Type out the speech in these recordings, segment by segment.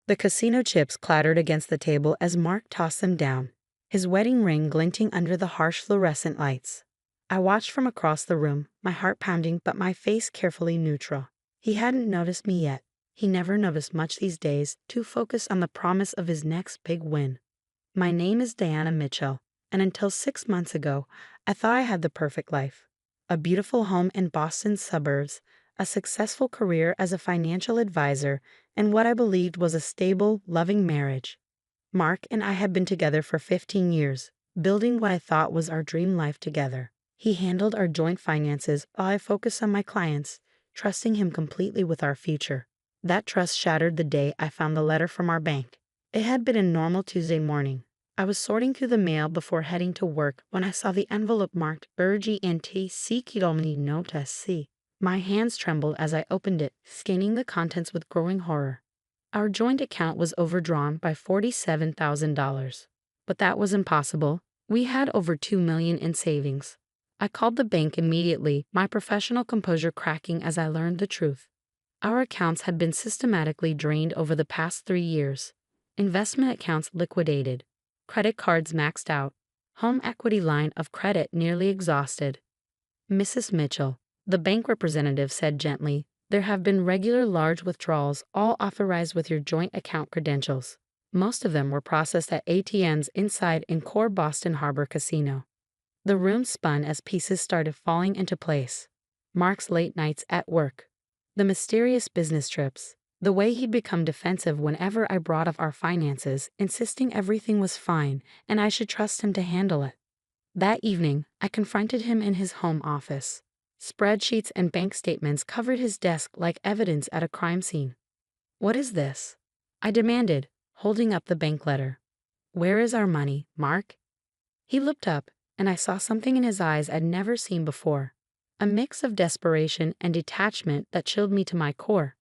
The casino chips clattered against the table as Mark tossed them down, his wedding ring glinting under the harsh fluorescent lights. I watched from across the room, my heart pounding but my face carefully neutral. He hadn't noticed me yet. He never noticed much these days, too focused on the promise of his next big win. My name is Diana Mitchell, and until 6 months ago, I thought I had the perfect life. A beautiful home in Boston's suburbs, a successful career as a financial advisor, and what I believed was a stable, loving marriage. Mark and I had been together for 15 years, building what I thought was our dream life together. He handled our joint finances while I focused on my clients, trusting him completely with our future. That trust shattered the day I found the letter from our bank. It had been a normal Tuesday morning. I was sorting through the mail before heading to work when I saw the envelope marked Urgente Sicuramente Nota C. My hands trembled as I opened it, scanning the contents with growing horror. Our joint account was overdrawn by $47,000. But that was impossible. We had over $2 million in savings. I called the bank immediately, my professional composure cracking as I learned the truth. Our accounts had been systematically drained over the past 3 years. Investment accounts liquidated. Credit cards maxed out. Home equity line of credit nearly exhausted. Mrs. Mitchell, the bank representative said gently, there have been regular large withdrawals, all authorized with your joint account credentials. Most of them were processed at ATMs inside Encore Boston Harbor Casino. The room spun as pieces started falling into place. Mark's late nights at work. The mysterious business trips. The way he'd become defensive whenever I brought up our finances, insisting everything was fine and I should trust him to handle it. That evening, I confronted him in his home office. Spreadsheets and bank statements covered his desk like evidence at a crime scene. "What is this?" I demanded, holding up the bank letter. "Where is our money, Mark?" He looked up, and I saw something in his eyes I'd never seen before. A mix of desperation and detachment that chilled me to my core.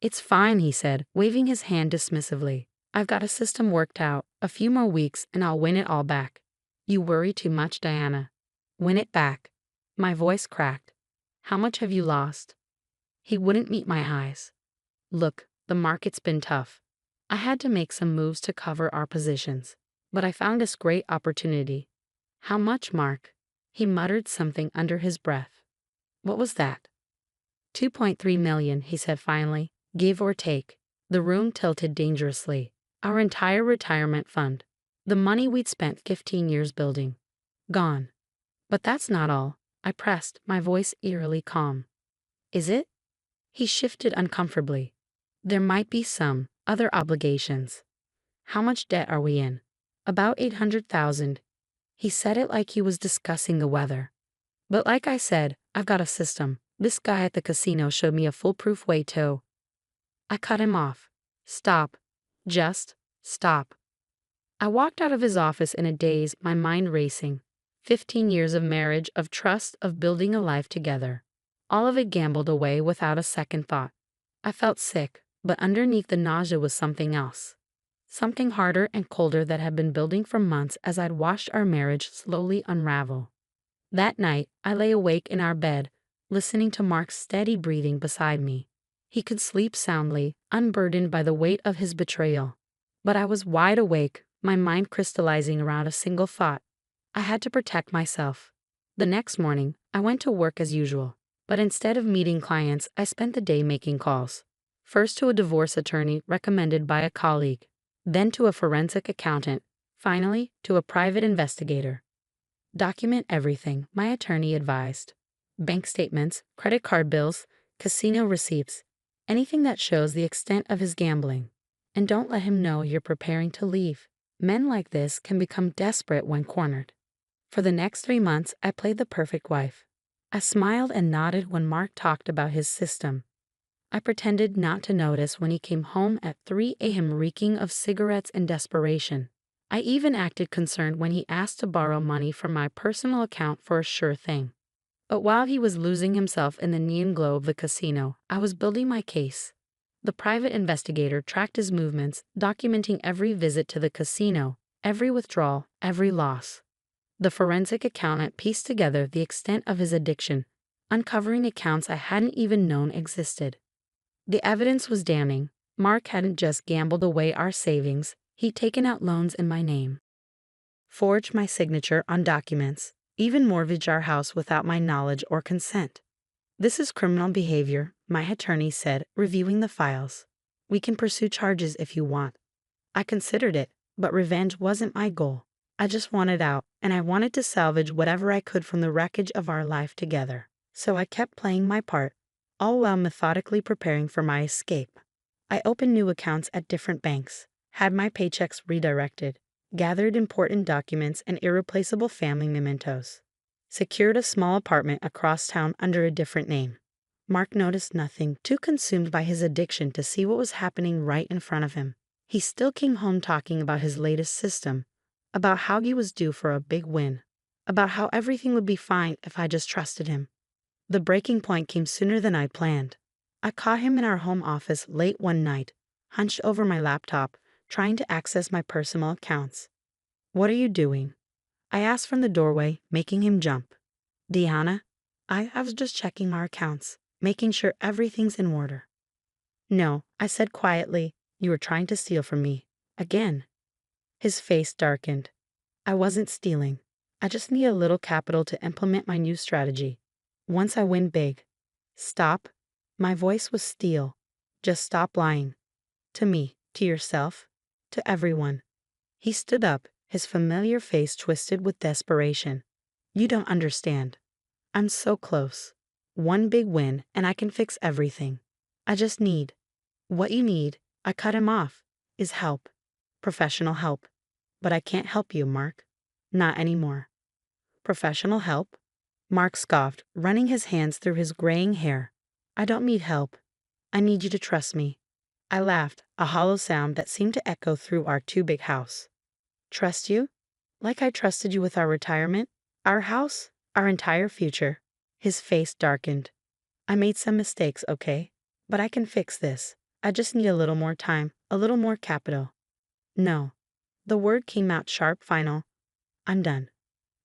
"It's fine," he said, waving his hand dismissively. "I've got a system worked out. A few more weeks and I'll win it all back." "You worry too much, Diana." "Win it back." My voice cracked. "How much have you lost?" He wouldn't meet my eyes. "Look, the market's been tough. I had to make some moves to cover our positions. But I found this great opportunity." "How much, Mark?" He muttered something under his breath. "What was that?" $2.3 million, he said finally, give or take. The room tilted dangerously. Our entire retirement fund. The money we'd spent 15 years building. Gone. "But that's not all," I pressed, my voice eerily calm. "Is it?" He shifted uncomfortably. "There might be some other obligations." "How much debt are we in?" "About 800,000. He said it like he was discussing the weather. "But like I said, I've got a system. This guy at the casino showed me a foolproof way to—" I cut him off. "Stop. Just stop." I walked out of his office in a daze, my mind racing. 15 years of marriage, of trust, of building a life together. All of it gambled away without a second thought. I felt sick, but underneath the nausea was something else. Something harder and colder that had been building for months as I'd watched our marriage slowly unravel. That night, I lay awake in our bed, listening to Mark's steady breathing beside me. He could sleep soundly, unburdened by the weight of his betrayal. But I was wide awake, my mind crystallizing around a single thought. I had to protect myself. The next morning, I went to work as usual, but instead of meeting clients, I spent the day making calls. First to a divorce attorney recommended by a colleague, then to a forensic accountant, finally to a private investigator. "Document everything," my attorney advised. "Bank statements, credit card bills, casino receipts, anything that shows the extent of his gambling. And don't let him know you're preparing to leave. Men like this can become desperate when cornered." For the next 3 months, I played the perfect wife. I smiled and nodded when Mark talked about his system. I pretended not to notice when he came home at 3 a.m. reeking of cigarettes and desperation. I even acted concerned when he asked to borrow money from my personal account for a sure thing. But while he was losing himself in the neon glow of the casino, I was building my case. The private investigator tracked his movements, documenting every visit to the casino, every withdrawal, every loss. The forensic accountant pieced together the extent of his addiction, uncovering accounts I hadn't even known existed. The evidence was damning. Mark hadn't just gambled away our savings, he'd taken out loans in my name, forged my signature on documents, even mortgaged our house without my knowledge or consent. This is criminal behavior, my attorney said, reviewing the files. We can pursue charges if you want. I considered it, but revenge wasn't my goal. I just wanted out, and I wanted to salvage whatever I could from the wreckage of our life together. So I kept playing my part, all while methodically preparing for my escape. I opened new accounts at different banks, had my paychecks redirected, gathered important documents and irreplaceable family mementos, secured a small apartment across town under a different name. Mark noticed nothing, too consumed by his addiction to see what was happening right in front of him. He still came home talking about his latest system, about how he was due for a big win, about how everything would be fine if I just trusted him. The breaking point came sooner than I planned. I caught him in our home office late one night, hunched over my laptop, trying to access my personal accounts. "What are you doing?" I asked from the doorway, making him jump. "Deanna, I was just checking our accounts, making sure everything's in order." "No," I said quietly, "you were trying to steal from me. Again." His face darkened. "I wasn't stealing. I just need a little capital to implement my new strategy. Once I win big." "Stop." My voice was steel. "Just stop lying. To me, to yourself, to everyone." He stood up, his familiar face twisted with desperation. "You don't understand. I'm so close. One big win, and I can fix everything. I just need—" "What you need," I cut him off, "is help. Professional help. But I can't help you, Mark. Not anymore." "Professional help?" Mark scoffed, running his hands through his graying hair. "I don't need help. I need you to trust me." I laughed, a hollow sound that seemed to echo through our too big house. "Trust you? Like I trusted you with our retirement, our house, our entire future." His face darkened. "I made some mistakes, okay? But I can fix this. I just need a little more time, a little more capital." "No." The word came out sharp, final. "I'm done."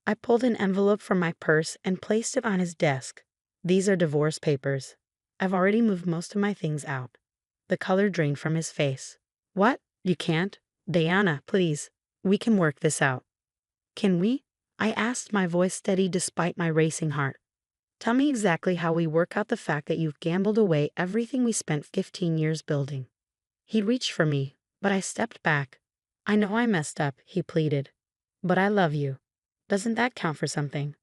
I pulled an envelope from my purse and placed it on his desk. "These are divorce papers. I've already moved most of my things out." The color drained from his face. "What? You can't? Diana, please. We can work this out." "Can we?" I asked, my voice steady despite my racing heart. "Tell me exactly how we work out the fact that you've gambled away everything we spent 15 years building." He reached for me, but I stepped back. "I know I messed up," he pleaded. "But I love you. Doesn't that count for something?"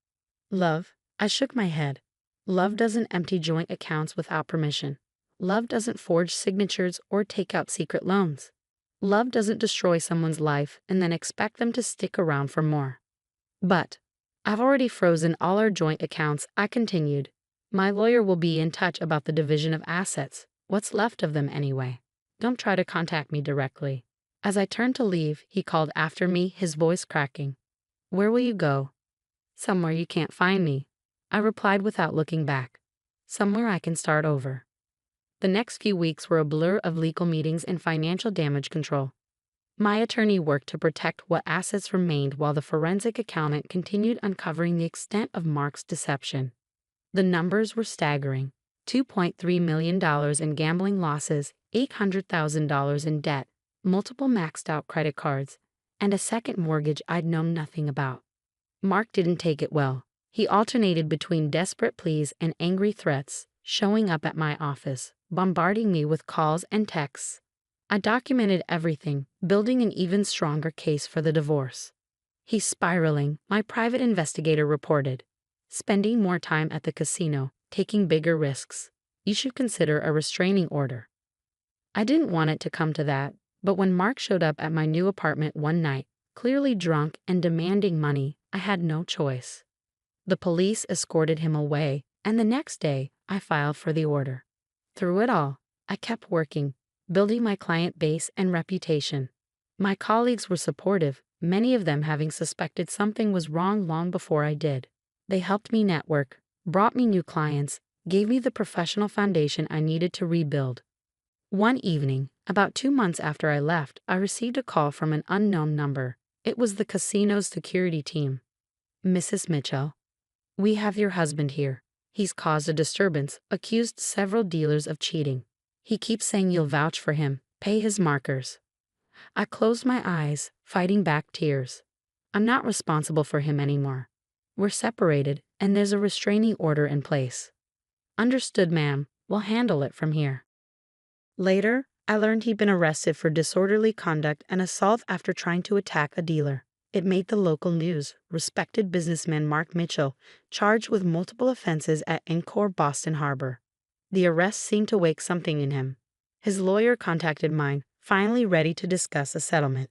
"Love?" I shook my head. "Love doesn't empty joint accounts without permission. Love doesn't forge signatures or take out secret loans. Love doesn't destroy someone's life and then expect them to stick around for more." "But I've already frozen all our joint accounts," I continued. "My lawyer will be in touch about the division of assets. What's left of them anyway? Don't try to contact me directly." As I turned to leave, he called after me, his voice cracking. "Where will you go?" "Somewhere you can't find me," I replied without looking back. "Somewhere I can start over." The next few weeks were a blur of legal meetings and financial damage control. My attorney worked to protect what assets remained while the forensic accountant continued uncovering the extent of Mark's deception. The numbers were staggering. $2.3 million in gambling losses, $800,000 in debt, multiple maxed-out credit cards, and a second mortgage I'd known nothing about. Mark didn't take it well. He alternated between desperate pleas and angry threats, showing up at my office, bombarding me with calls and texts. I documented everything, building an even stronger case for the divorce. "He's spiraling," my private investigator reported. "Spending more time at the casino, taking bigger risks. You should consider a restraining order." I didn't want it to come to that, but when Mark showed up at my new apartment one night, clearly drunk and demanding money, I had no choice. The police escorted him away, and the next day, I filed for the order. Through it all, I kept working, building my client base and reputation. My colleagues were supportive, many of them having suspected something was wrong long before I did. They helped me network, brought me new clients, gave me the professional foundation I needed to rebuild. One evening, about 2 months after I left, I received a call from an unknown number. It was the casino's security team. "Mrs. Mitchell, we have your husband here. He's caused a disturbance, accused several dealers of cheating. He keeps saying you'll vouch for him, pay his markers. I closed my eyes, fighting back tears. I'm not responsible for him anymore. We're separated, and there's a restraining order in place. Understood, ma'am. We'll handle it from here. Later, I learned he'd been arrested for disorderly conduct and assault after trying to attack a dealer. It made the local news. Respected businessman Mark Mitchell, charged with multiple offenses at Encore Boston Harbor. The arrest seemed to wake something in him. His lawyer contacted mine, finally ready to discuss a settlement.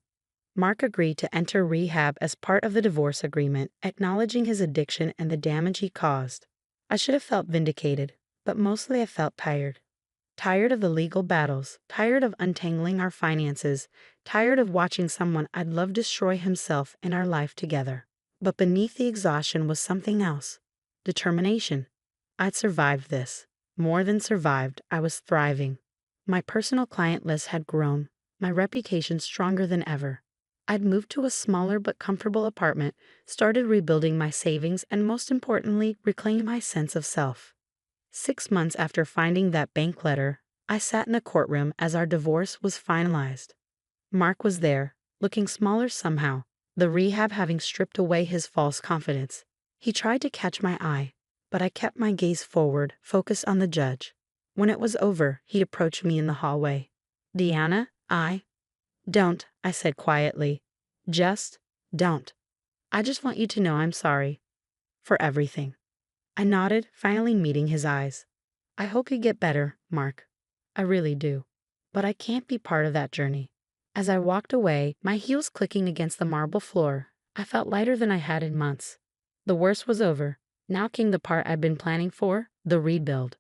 Mark agreed to enter rehab as part of the divorce agreement, acknowledging his addiction and the damage he caused. I should have felt vindicated, but mostly I felt tired. Tired of the legal battles, tired of untangling our finances, tired of watching someone I'd love destroy himself and our life together. But beneath the exhaustion was something else. Determination. I'd survived this. More than survived, I was thriving. My personal client list had grown, my reputation stronger than ever. I'd moved to a smaller but comfortable apartment, started rebuilding my savings, and most importantly, reclaimed my sense of self. 6 months after finding that bank letter, I sat in a courtroom as our divorce was finalized. Mark was there, looking smaller somehow, the rehab having stripped away his false confidence. He tried to catch my eye, but I kept my gaze forward, focused on the judge. When it was over, he approached me in the hallway. Deanna, Don't, I said quietly. Just don't. I just want you to know I'm sorry. For everything. I nodded, finally meeting his eyes. I hope you get better, Mark. I really do. But I can't be part of that journey. As I walked away, my heels clicking against the marble floor, I felt lighter than I had in months. The worst was over. Now came the part I'd been planning for, the rebuild.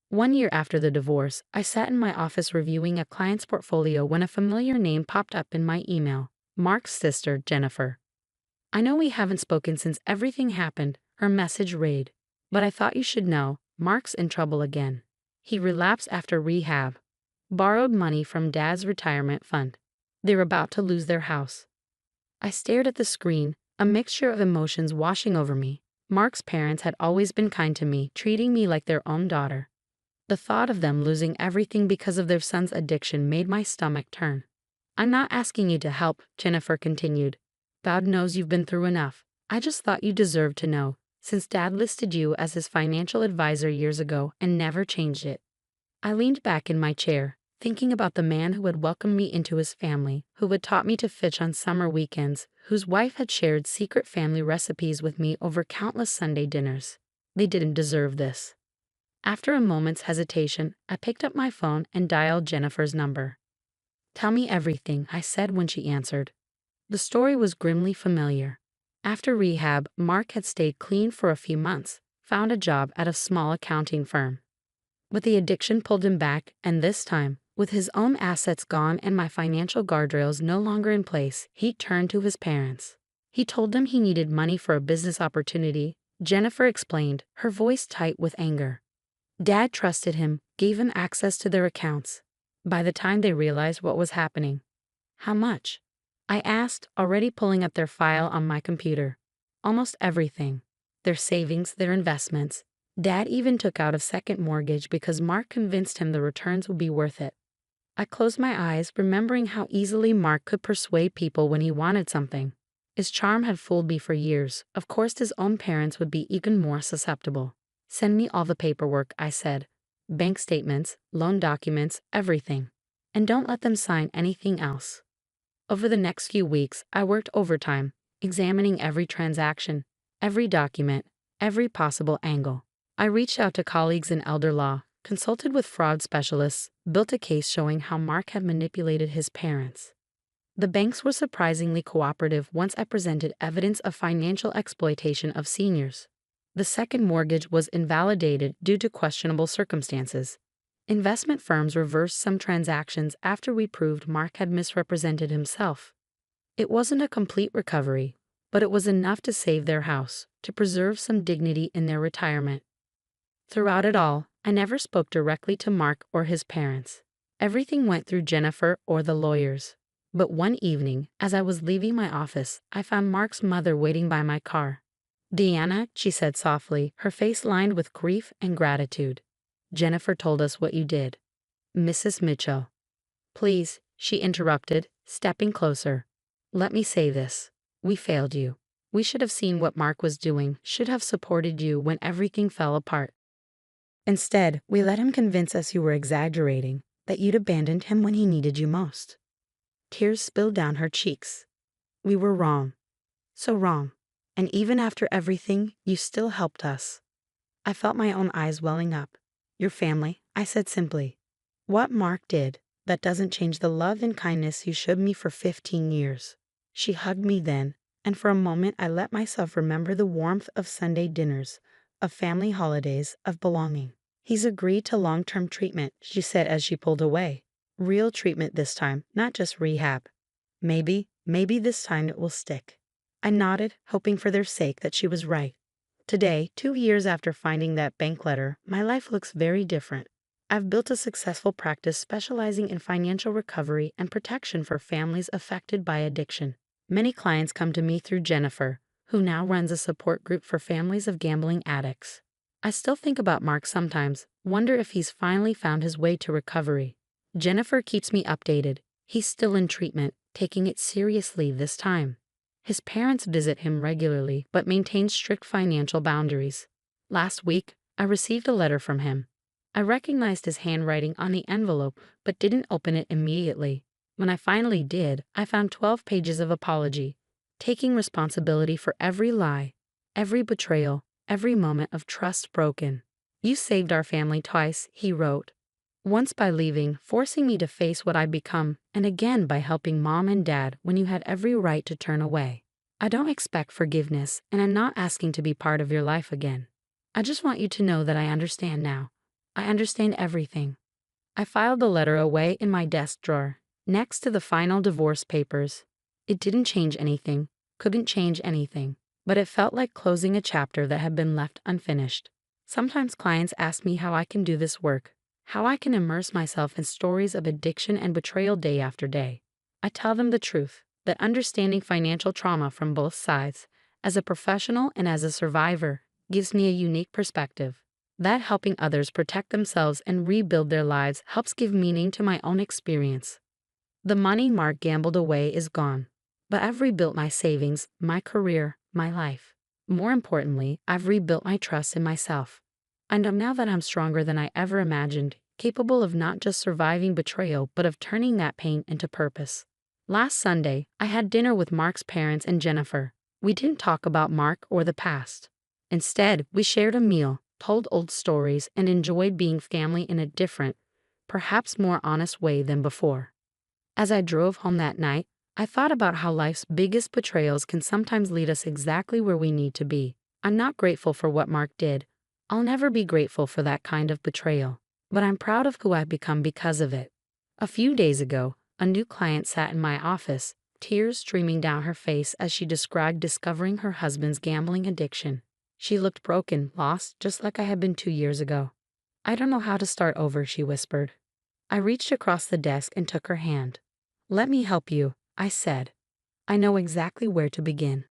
1 year after the divorce, I sat in my office reviewing a client's portfolio when a familiar name popped up in my email. Mark's sister, Jennifer. I know we haven't spoken since everything happened, her message read. But I thought you should know, Mark's in trouble again. He relapsed after rehab. Borrowed money from Dad's retirement fund. They're about to lose their house. I stared at the screen, a mixture of emotions washing over me. Mark's parents had always been kind to me, treating me like their own daughter. The thought of them losing everything because of their son's addiction made my stomach turn. I'm not asking you to help, Jennifer continued. God knows you've been through enough. I just thought you deserved to know, since Dad listed you as his financial advisor years ago and never changed it. I leaned back in my chair, thinking about the man who had welcomed me into his family, who had taught me to fish on summer weekends, whose wife had shared secret family recipes with me over countless Sunday dinners. They didn't deserve this. After a moment's hesitation, I picked up my phone and dialed Jennifer's number. Tell me everything, I said when she answered. The story was grimly familiar. After rehab, Mark had stayed clean for a few months, found a job at a small accounting firm. But the addiction pulled him back, and this time, with his own assets gone and my financial guardrails no longer in place, he turned to his parents. He told them he needed money for a business opportunity, Jennifer explained, her voice tight with anger. Dad trusted him, gave him access to their accounts. By the time they realized what was happening. How much? I asked, already pulling up their file on my computer. Almost everything. Their savings, their investments. Dad even took out a second mortgage because Mark convinced him the returns would be worth it. I closed my eyes, remembering how easily Mark could persuade people when he wanted something. His charm had fooled me for years. Of course, his own parents would be even more susceptible. Send me all the paperwork, I said. Bank statements, loan documents, everything. And don't let them sign anything else. Over the next few weeks, I worked overtime, examining every transaction, every document, every possible angle. I reached out to colleagues in elder law, consulted with fraud specialists, built a case showing how Mark had manipulated his parents. The banks were surprisingly cooperative once I presented evidence of financial exploitation of seniors. The second mortgage was invalidated due to questionable circumstances. Investment firms reversed some transactions after we proved Mark had misrepresented himself. It wasn't a complete recovery, but it was enough to save their house, to preserve some dignity in their retirement. Throughout it all, I never spoke directly to Mark or his parents. Everything went through Jennifer or the lawyers. But one evening, as I was leaving my office, I found Mark's mother waiting by my car. Deanna, she said softly, her face lined with grief and gratitude. Jennifer told us what you did. Mrs. Mitchell. Please, she interrupted, stepping closer. Let me say this. We failed you. We should have seen what Mark was doing, should have supported you when everything fell apart. Instead, we let him convince us you were exaggerating, that you'd abandoned him when he needed you most. Tears spilled down her cheeks. We were wrong. So wrong. And even after everything, you still helped us. I felt my own eyes welling up. Your family, I said simply. What Mark did, that doesn't change the love and kindness you showed me for 15 years. She hugged me then, and for a moment I let myself remember the warmth of Sunday dinners, of family holidays, of belonging. He's agreed to long-term treatment, she said as she pulled away. Real treatment this time, not just rehab. Maybe this time it will stick. I nodded, hoping for their sake that she was right. Today, 2 years after finding that bank letter, my life looks very different. I've built a successful practice specializing in financial recovery and protection for families affected by addiction. Many clients come to me through Jennifer, who now runs a support group for families of gambling addicts. I still think about Mark sometimes, wonder if he's finally found his way to recovery. Jennifer keeps me updated. He's still in treatment, taking it seriously this time. His parents visit him regularly but maintain strict financial boundaries. Last week, I received a letter from him. I recognized his handwriting on the envelope but didn't open it immediately. When I finally did, I found 12 pages of apology, taking responsibility for every lie, every betrayal, every moment of trust broken. You saved our family twice, he wrote. Once by leaving, forcing me to face what I'd become, and again by helping Mom and Dad when you had every right to turn away. I don't expect forgiveness, and I'm not asking to be part of your life again. I just want you to know that I understand now. I understand everything. I filed the letter away in my desk drawer, next to the final divorce papers. It didn't change anything, couldn't change anything, but it felt like closing a chapter that had been left unfinished. Sometimes clients ask me how I can do this work, how I can immerse myself in stories of addiction and betrayal day after day. I tell them the truth, that understanding financial trauma from both sides, as a professional and as a survivor, gives me a unique perspective. That helping others protect themselves and rebuild their lives helps give meaning to my own experience. The money Mark gambled away is gone, but I've rebuilt my savings, my career, my life. More importantly, I've rebuilt my trust in myself. I know now that I'm stronger than I ever imagined, capable of not just surviving betrayal but of turning that pain into purpose. Last Sunday, I had dinner with Mark's parents and Jennifer. We didn't talk about Mark or the past. Instead, we shared a meal, told old stories, and enjoyed being family in a different, perhaps more honest way than before. As I drove home that night, I thought about how life's biggest betrayals can sometimes lead us exactly where we need to be. I'm not grateful for what Mark did. I'll never be grateful for that kind of betrayal, but I'm proud of who I've become because of it. A few days ago, a new client sat in my office, tears streaming down her face as she described discovering her husband's gambling addiction. She looked broken, lost, just like I had been 2 years ago. I don't know how to start over, she whispered. I reached across the desk and took her hand. Let me help you, I said. I know exactly where to begin.